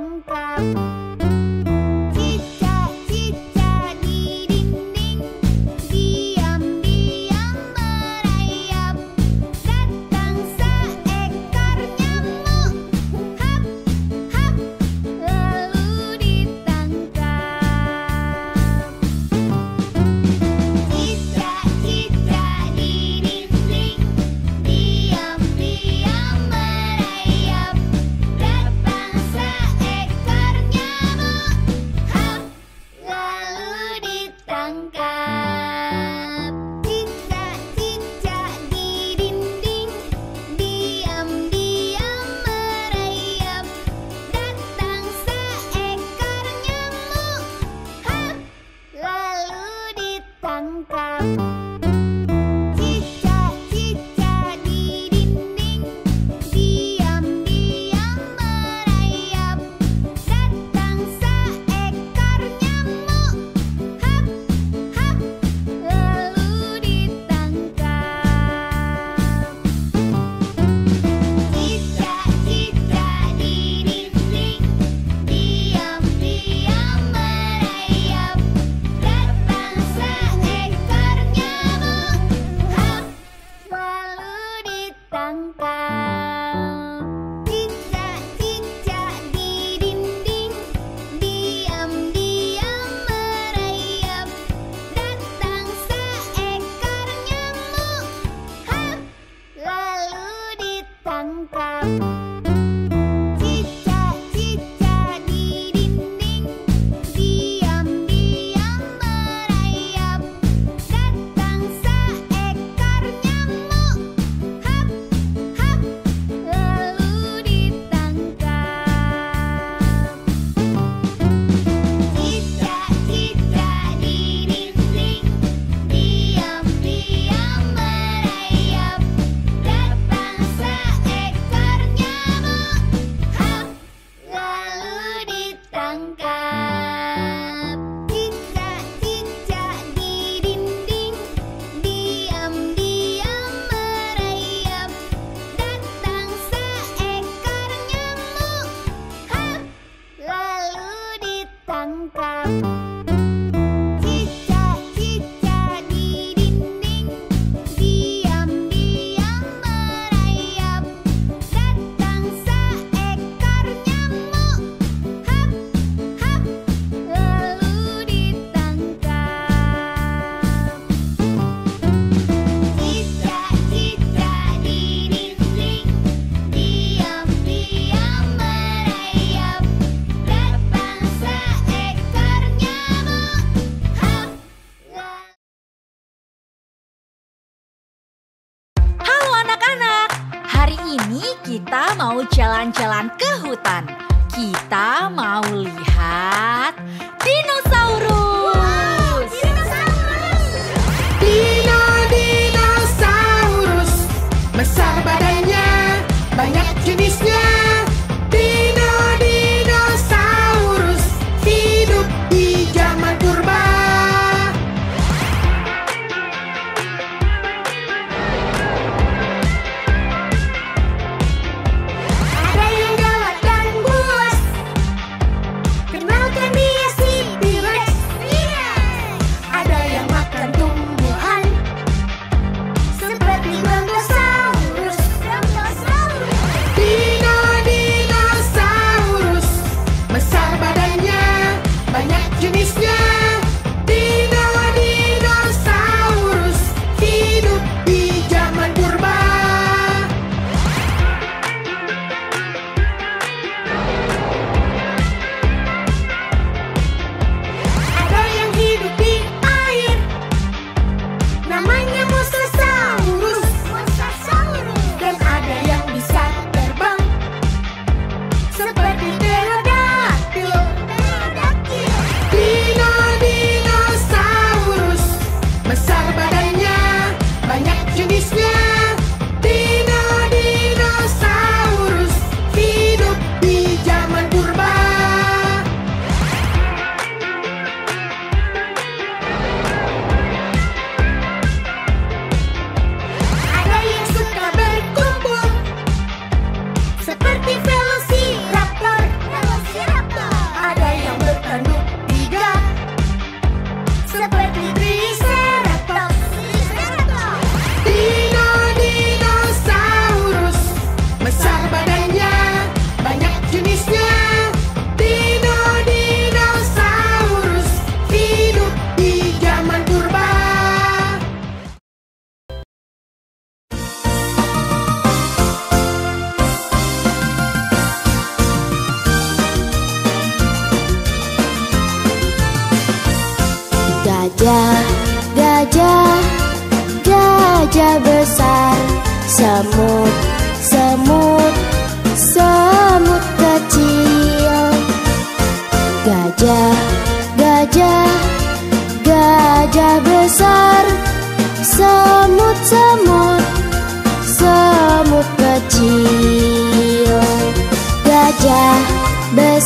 ditangkap. Cicak-cicak di dinding diam-diam merayap. Datang seekor nyamuk, hap, hap, lalu ditangkap. Cicak-cicak di dinding diam-diam merayap. Datang seekor nyamuk, hap, lalu ditangkap. Cicak-cicak di dinding diam-diam merayap. Datang seekor nyamuk, hap, lalu ditangkap. Cicak-cicak di dinding diam-diam merayap. Datang seekor nyamuk, hap, hap, lalu ditangkap. Cicak-cicak di dinding diam-diam merayap. Datang seekor nyamuk, hap, lalu ditangkap. Cicak-cicak di dinding diam-diam merayap. Datang seekor nyamuk, hap, lalu ditangkap. Cicak-cicak di dinding diam-diam merayap. Datang seekor nyamuk, hap, hap, lalu ditangkap. Cicak-cicak di dinding diam-diam merayap. Datang seekor nyamuk, hap, lalu ditangkap. Cicak-cicak di dinding diam-diam merayap. Datang seekor nyamuk, hap, lalu ditangkap. Cicak-cicak di dinding diam-diam merayap. Datang seekor nyamuk, hap, hap, lalu ditangkap. Cicak-cicak di dinding diam-diam merayap. Datang seekor nyamuk, hap, lalu. Halo anak-anak, hari ini kita mau jalan-jalan ke hutan. Kita mau lihat dinosaurus. Dinosaurus besar badannya, banyak jenisnya. Dinosaurus hidup di zaman purba. Ada yang galak dan buas, kenalkan dia si T-Rex.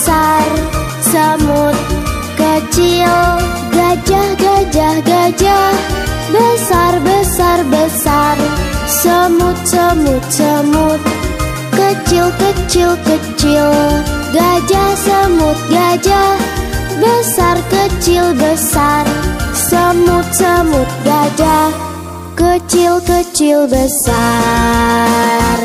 besar, semut kecil, gajah, gajah, gajah, besar, besar, besar, semut, semut, semut, kecil, kecil, kecil, gajah, semut, gajah, besar, kecil, besar, semut, semut, gajah, kecil, kecil, besar.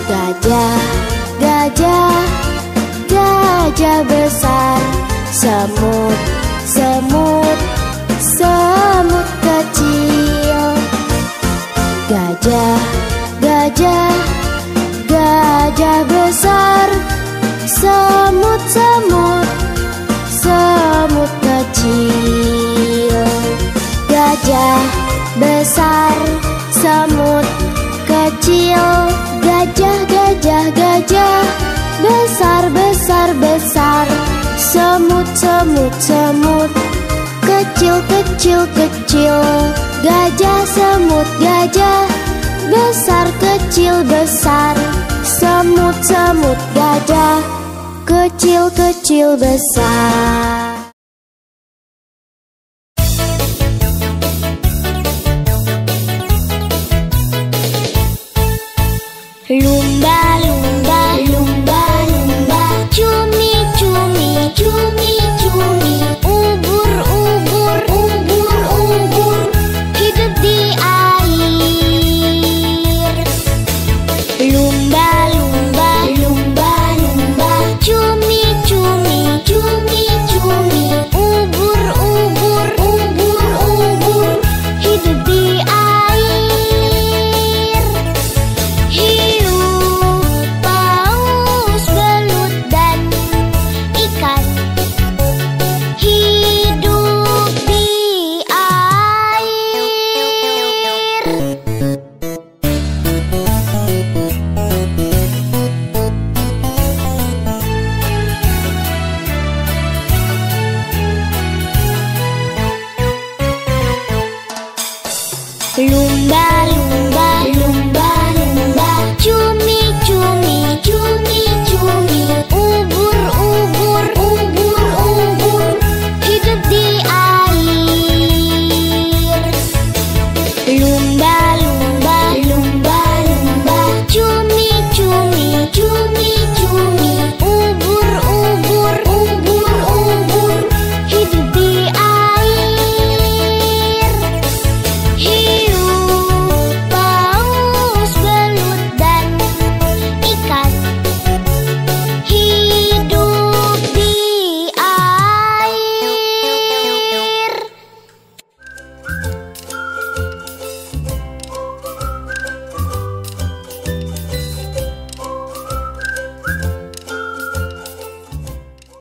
Gajah, gajah, gajah besar, semut, semut, semut kecil. Gajah, gajah, gajah besar, semut, semut, semut kecil. Gajah besar, semut kecil, gajah, gajah, gajah, besar, besar, besar, semut, semut, semut, kecil, kecil, kecil, gajah, semut, gajah, besar, kecil, besar, semut, semut, gajah, kecil, kecil, besar.